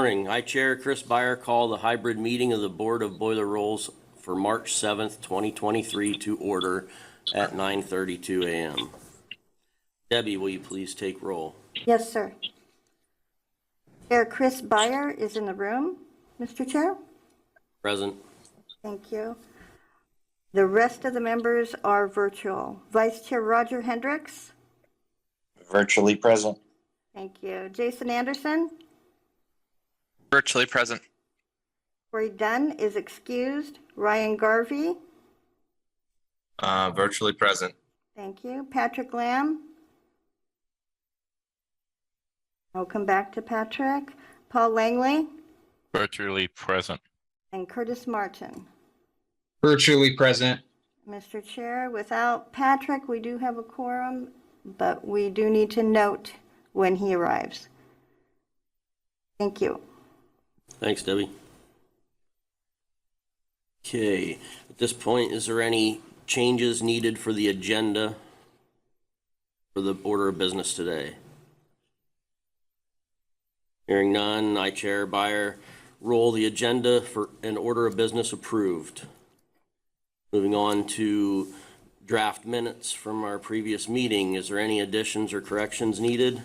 Morning. I, Chair Chris Baier, call the hybrid meeting of the Board of Boiler Rolls for March 7th, 2023 to order at 9:32 a.m. Debbie, will you please take roll? Yes, sir. Chair Chris Baier is in the room. Mr. Chair? Present. Thank you. The rest of the members are virtual. Vice Chair Roger Hendrix? Virtually present. Thank you. Jason Anderson? Virtually present. Corey Dunn is excused. Ryan Garvey? Virtually present. Thank you. Patrick Lamb? I'll come back to Patrick. Paul Langley? Virtually present. And Curtis Martin. Virtually present. Mr. Chair, without Patrick, we do have a quorum, but we do need to note when he arrives. Thank you. Thanks, Debbie. Okay, at this point, is there any changes needed for the agenda for the order of business today? Hearing none, I, Chair Baier, roll the agenda for an order of business approved. Moving on to draft minutes from our previous meeting. Is there any additions or corrections needed?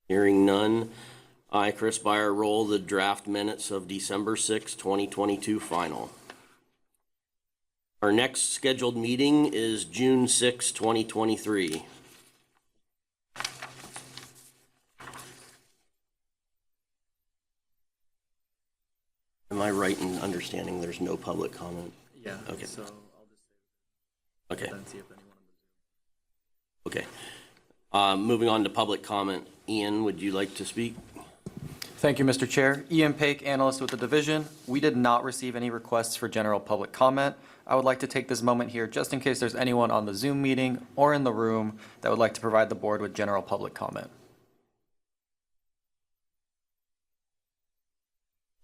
Hearing none, I, Chris Baier, roll the draft minutes of December 6, 2022 final. Our next scheduled meeting is June 6, 2023. Am I right in understanding there's no public comment? Yeah. Okay. So I'll just Okay. then see if anyone. Okay. Moving on to public comment. Ian, would you like to speak? Thank you, Mr. Chair. Ian Paik, analyst with the division. We did not receive any requests for general public comment. I would like to take this moment here just in case there's anyone on the Zoom meeting or in the room that would like to provide the board with general public comment.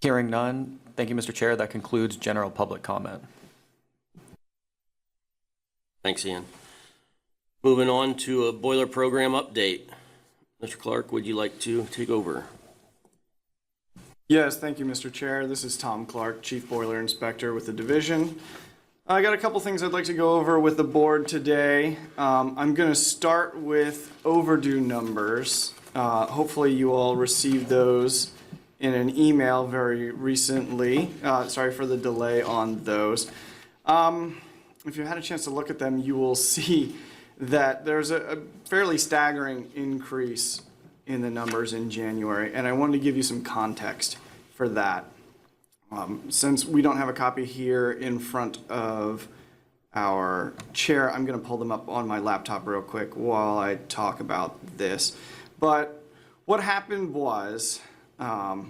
Hearing none, thank you, Mr. Chair. That concludes general public comment. Thanks, Ian. Moving on to a boiler program update. Mr. Clark, would you like to take over? Yes, thank you, Mr. Chair. This is Tom Clark, Chief Boiler Inspector with the division. I got a couple things I'd like to go over with the board today. I'm going to start with overdue numbers. Hopefully you all received those in an email very recently. Sorry for the delay on those. If you had a chance to look at them, you will see that there's a fairly staggering increase in the numbers in January, and I wanted to give you some context for that. Since we don't have a copy here in front of our chair, I'm going to pull them up on my laptop real quick while I talk about this. But what happened was the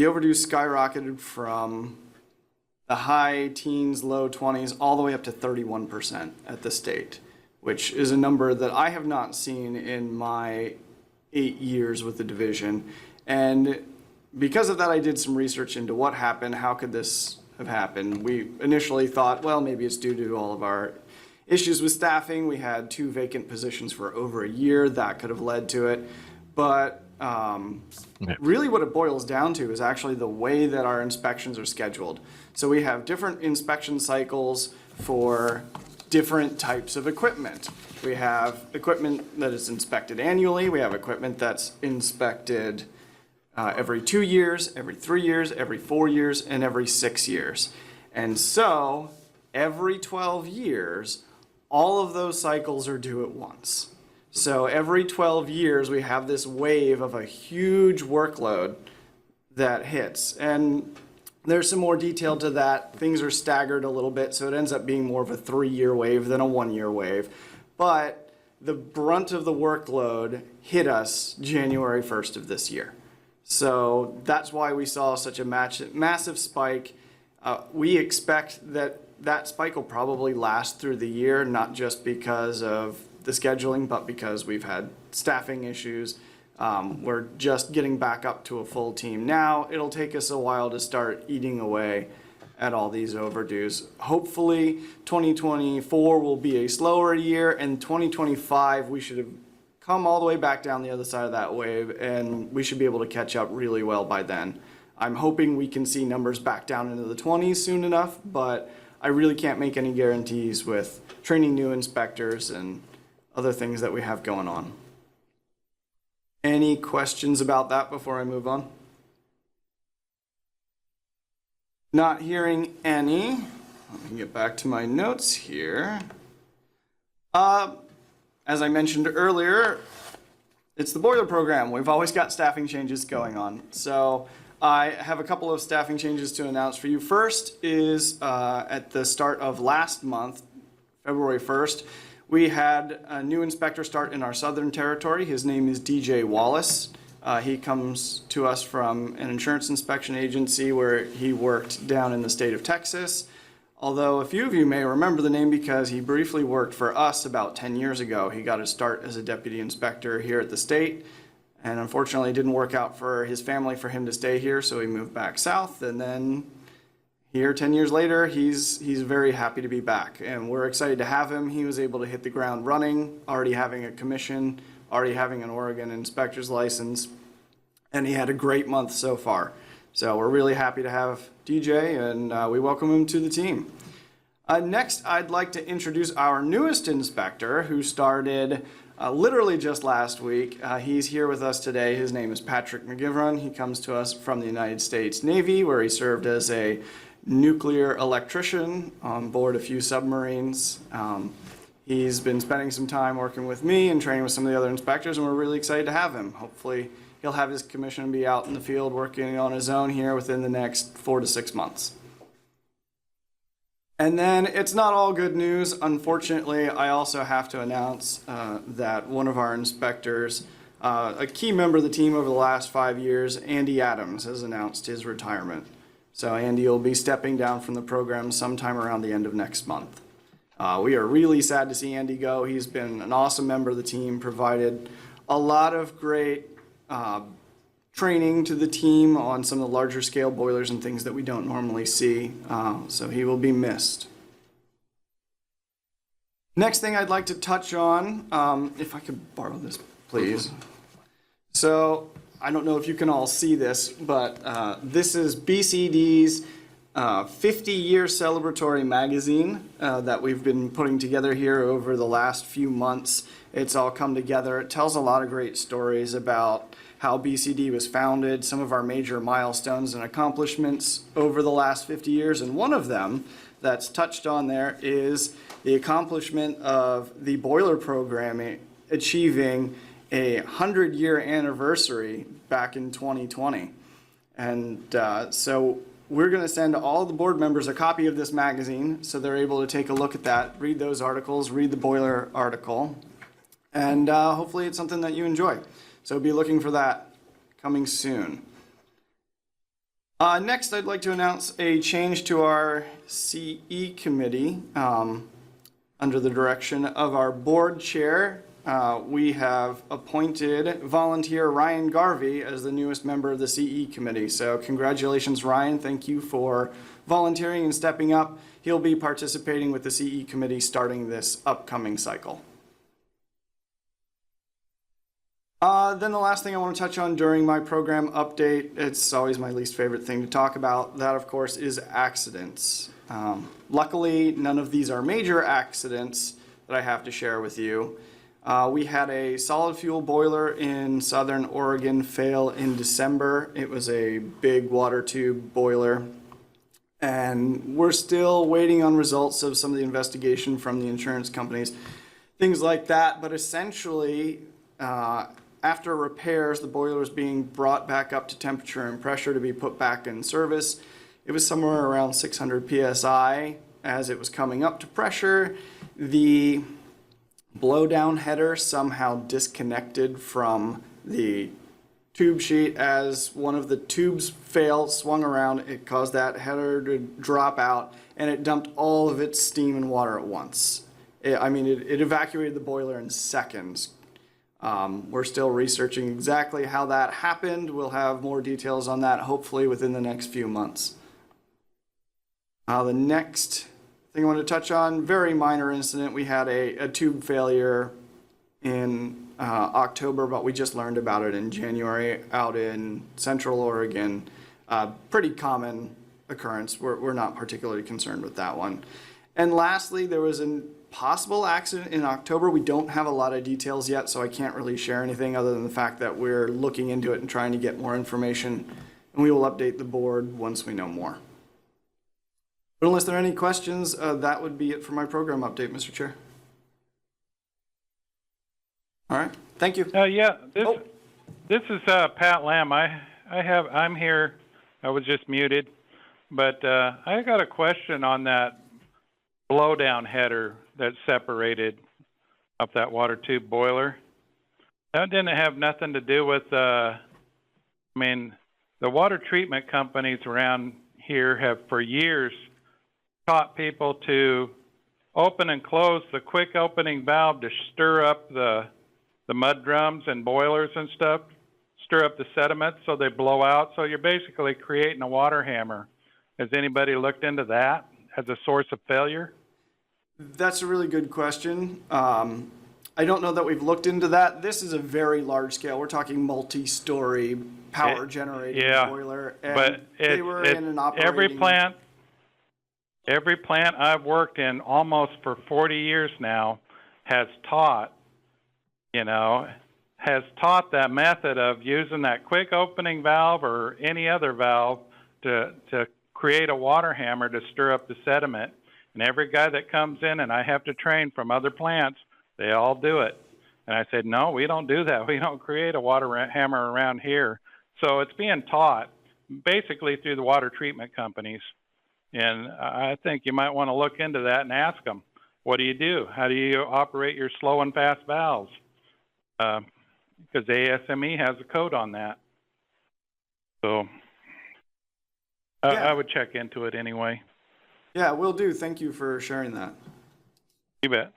overdue skyrocketed from the high teens, low 20s, all the way up to 31% at the state, which is a number that I have not seen in my 8 years with the division. And because of that, I did some research into what happened. How could this have happened? We initially thought, well, maybe it's due to all of our issues with staffing. We had 2 vacant positions for over a year. That could have led to it. But really what it boils down to is actually the way that our inspections are scheduled. So we have different inspection cycles for different types of equipment. We have equipment that is inspected annually. We have equipment that's inspected every 2 years, every 3 years, every 4 years, and every 6 years. And so every 12 years, all of those cycles are due at once. So every 12 years, we have this wave of a huge workload that hits. And there's some more detail to that. Things are staggered a little bit, so it ends up being more of a 3-year wave than a 1-year wave. But the brunt of the workload hit us January 1st of this year. So that's why we saw such a massive spike. We expect that that spike will probably last through the year, not just because of the scheduling, but because we've had staffing issues. We're just getting back up to a full team now. It'll take us a while to start eating away at all these overdues. Hopefully 2024 will be a slower year, and 2025 we should have come all the way back down the other side of that wave, and we should be able to catch up really well by then. I'm hoping we can see numbers back down into the 20s soon enough, but I really can't make any guarantees with training new inspectors and other things that we have going on. Any questions about that before I move on? Not hearing any. Let me get back to my notes here. As I mentioned earlier, it's the boiler program. We've always got staffing changes going on. So I have a couple of staffing changes to announce for you. First is at the start of last month, February 1st, we had a new inspector start in our Southern Territory. His name is DJ Wallace. He comes to us from an insurance inspection agency where he worked down in the state of Texas. Although a few of you may remember the name because he briefly worked for us about 10 years ago. He got his start as a deputy inspector here at the state, and unfortunately it didn't work out for his family for him to stay here, so he moved back south, and then here 10 years later, he's very happy to be back, and we're excited to have him. He was able to hit the ground running, already having a commission, already having an Oregon inspector's license, and he had a great month so far. So we're really happy to have DJ, and we welcome him to the team. Next, I'd like to introduce our newest inspector who started literally just last week. He's here with us today. His name is Patrick McGivern. He comes to us from the United States Navy, where he served as a nuclear electrician on board a few submarines. He's been spending some time working with me and training with some of the other inspectors, and we're really excited to have him. Hopefully, he'll have his commission and be out in the field working on his own here within the next 4 to 6 months. And then it's not all good news. Unfortunately, I also have to announce that one of our inspectors, a key member of the team over the last 5 years, Andy Adams, has announced his retirement. So Andy will be stepping down from the program sometime around the end of next month. We are really sad to see Andy go. He's been an awesome member of the team, provided a lot of great training to the team on some of the larger scale boilers and things that we don't normally see, so he will be missed. Next thing I'd like to touch on, if I could borrow this, please. So I don't know if you can all see this, but this is BCD's 50-year celebratory magazine that we've been putting together here over the last few months. It's all come together. It tells a lot of great stories about how BCD was founded, some of our major milestones and accomplishments over the last 50 years. And one of them that's touched on there is the accomplishment of the boiler program achieving a 100-year anniversary back in 2020. And so we're going to send all the board members a copy of this magazine so they're able to take a look at that, read those articles, read the boiler article, and hopefully it's something that you enjoy. So be looking for that coming soon. Next, I'd like to announce a change to our CE committee. Under the direction of our board chair, we have appointed volunteer Ryan Garvey as the newest member of the CE committee. So congratulations, Ryan. Thank you for volunteering and stepping up. He'll be participating with the CE committee starting this upcoming cycle. Then the last thing I want to touch on during my program update, it's always my least favorite thing to talk about. That, of course, is accidents. Luckily, none of these are major accidents that I have to share with you. We had a solid fuel boiler in Southern Oregon fail in December. It was a big water tube boiler. And we're still waiting on results of some of the investigation from the insurance companies, things like that. But essentially, after repairs, the boiler was being brought back up to temperature and pressure to be put back in service. It was somewhere around 600 PSI. As it was coming up to pressure, the blowdown header somehow disconnected from the tube sheet. As one of the tubes failed, swung around, it caused that header to drop out, and it dumped all of its steam and water at once. It evacuated the boiler in seconds. We're still researching exactly how that happened. We'll have more details on that hopefully within the next few months. The next thing I want to touch on, very minor incident. We had a tube failure in October, but we just learned about it in January out in Central Oregon. Pretty common occurrence. We're not particularly concerned with that one. And lastly, there was a possible accident in October. We don't have a lot of details yet, so I can't really share anything other than the fact that we're looking into it and trying to get more information, and we will update the board once we know more. But unless there are any questions, that would be it for my program update, Mr. Chair. All right, thank you. Yeah, Oh. this is Pat Lamb. I'm here. I was just muted, but I got a question on that blowdown header that separated up that water tube boiler. That didn't have nothing to do with. I mean, the water treatment companies around here have for years taught people to open and close the quick opening valve to stir up the mud drums and boilers and stuff, stir up the sediment so they blow out. So you're basically creating a water hammer. Has anybody looked into that as a source of failure? That's a really good question. I don't know that we've looked into that. This is a very large scale. We're talking multi-story power generating boiler, and but they were in an operating. Every plant I've worked in almost for 40 years now has taught that method of using that quick opening valve or any other valve to create a water hammer to stir up the sediment. And every guy that comes in, and I have to train from other plants, they all do it. And I said, no, we don't do that. We don't create a water hammer around here. So it's being taught basically through the water treatment companies. And I think you might want to look into that and ask them, what do you do? How do you operate your slow and fast valves? Because ASME has a code on that. So I would check into it anyway. Yeah, will do. Thank you for sharing that. You bet.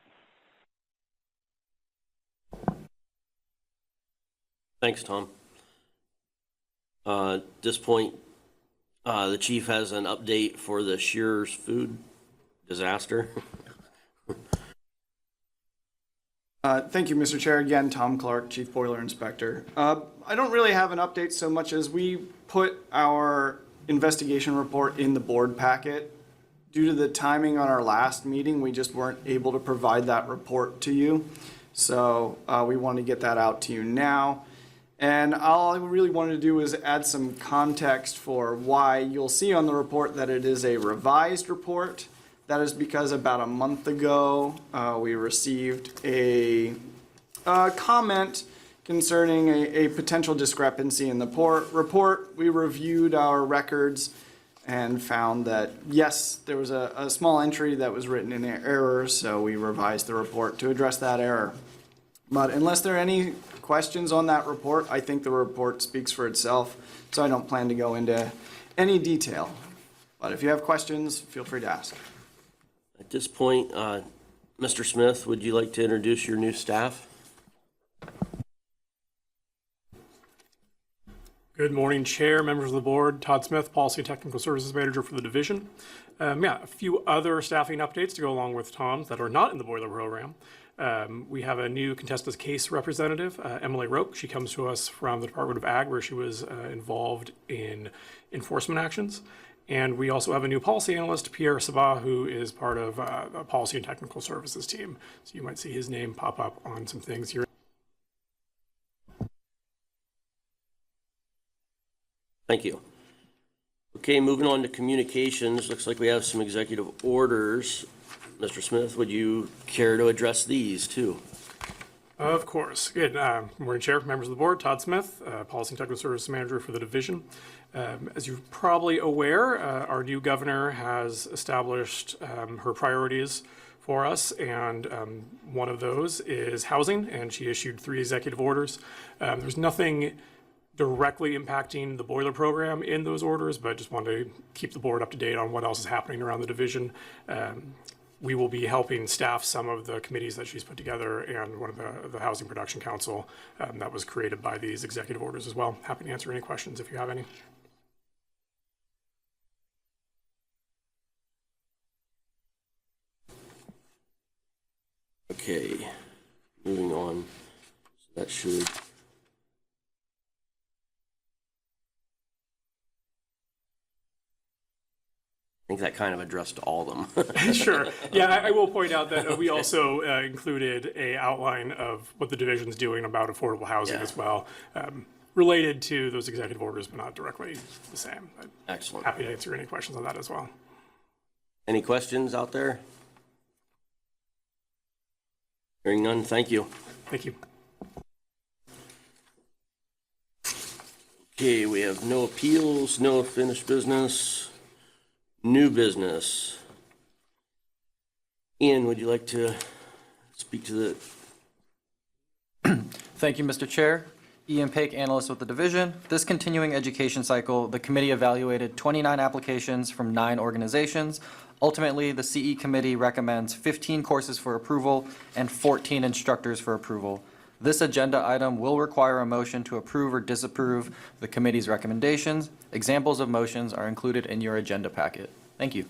Thanks, Tom. At this point, the chief has an update for the Shearer's food disaster. Thank you, Mr. Chair. Again, Tom Clark, Chief Boiler Inspector. I don't really have an update so much as we put our investigation report in the board packet. Due to the timing on our last meeting, we just weren't able to provide that report to you. So we want to get that out to you now. And all I really wanted to do is add some context for why you'll see on the report that it is a revised report. That is because about a month ago, we received a comment concerning a potential discrepancy in the report. We reviewed our records and found that, yes, there was a small entry that was written in error, so we revised the report to address that error. But unless there are any questions on that report, I think the report speaks for itself, so I don't plan to go into any detail. But if you have questions, feel free to ask. At this point, Mr. Smith, would you like to introduce your new staff? Good morning, Chair, members of the board. Todd Smith, Policy and Technical Services Manager for the division. A few other staffing updates to go along with Tom's that are not in the boiler program. We have a new contested case representative, Emily Roque. She comes to us from the Department of Ag, where she was involved in enforcement actions. And we also have a new policy analyst, Pierre Sabah, who is part of a policy and technical services team. So you might see his name pop up on some things here. Thank you. Okay, moving on to communications. Looks like we have some executive orders. Mr. Smith, would you care to address these too? Of course. Good. Morning, Chair, members of the board. Todd Smith, Policy and Technical Services Manager for the division. As you're probably aware, our new governor has established her priorities for us, and one of those is housing, and she issued 3 executive orders. There's nothing directly impacting the boiler program in those orders, but just wanted to keep the board up to date on what else is happening around the division. We will be helping staff some of the committees that she's put together and one of the Housing Production Council that was created by these executive orders as well. Happy to answer any questions if you have any. Okay, moving on. So should. I think that kind of addressed all of them. Sure. Yeah, I will point out that we also included a outline of what the division's doing about affordable housing Yeah. as well, related to those executive orders, but not directly the same. But Excellent. happy to answer any questions on that as well. Any questions out there? Hearing none, thank you. Thank you. Okay, we have no appeals, no finished business, new business. Ian, would you like to speak to the, Thank you, Mr. Chair. Ian Paik, analyst with the division. This continuing education cycle, the committee evaluated 29 applications from 9 organizations. Ultimately, the CE committee recommends 15 courses for approval and 14 instructors for approval. This agenda item will require a motion to approve or disapprove the committee's recommendations. Examples of motions are included in your agenda packet. Thank you.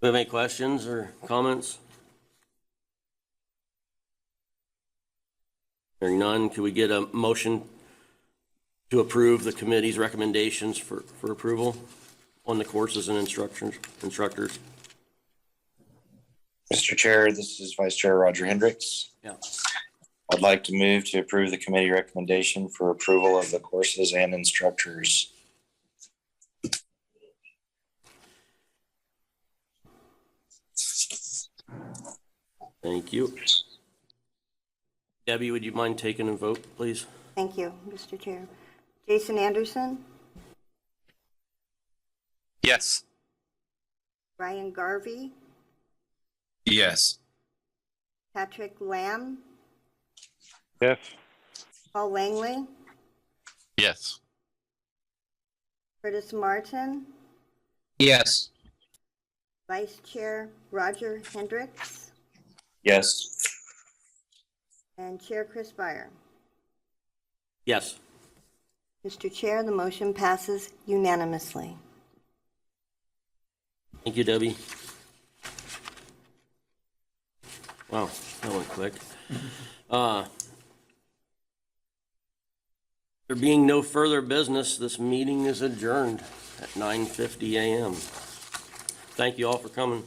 we have any questions or comments? Hearing none, could we get a motion to approve the committee's recommendations for approval on the courses and instructors? Mr. Chair, this is Vice Chair Roger Hendrix. Yeah. I'd like to move to approve the committee recommendation for approval of the courses and instructors. Thank you. Debbie, would you mind taking a vote, please? Thank you, Mr. Chair. Jason Anderson, Yes. Ryan Garvey, Yes. Patrick Lamb, Yes. Paul Langley, Yes. Curtis Martin, Yes. Vice Chair Roger Hendrix, Yes. and Chair Chris Baier. Yes. Mr. Chair, the motion passes unanimously. Thank you, Debbie. Wow, that went quick. There being no further business, this meeting is adjourned at 9:50 a.m. Thank you all for coming.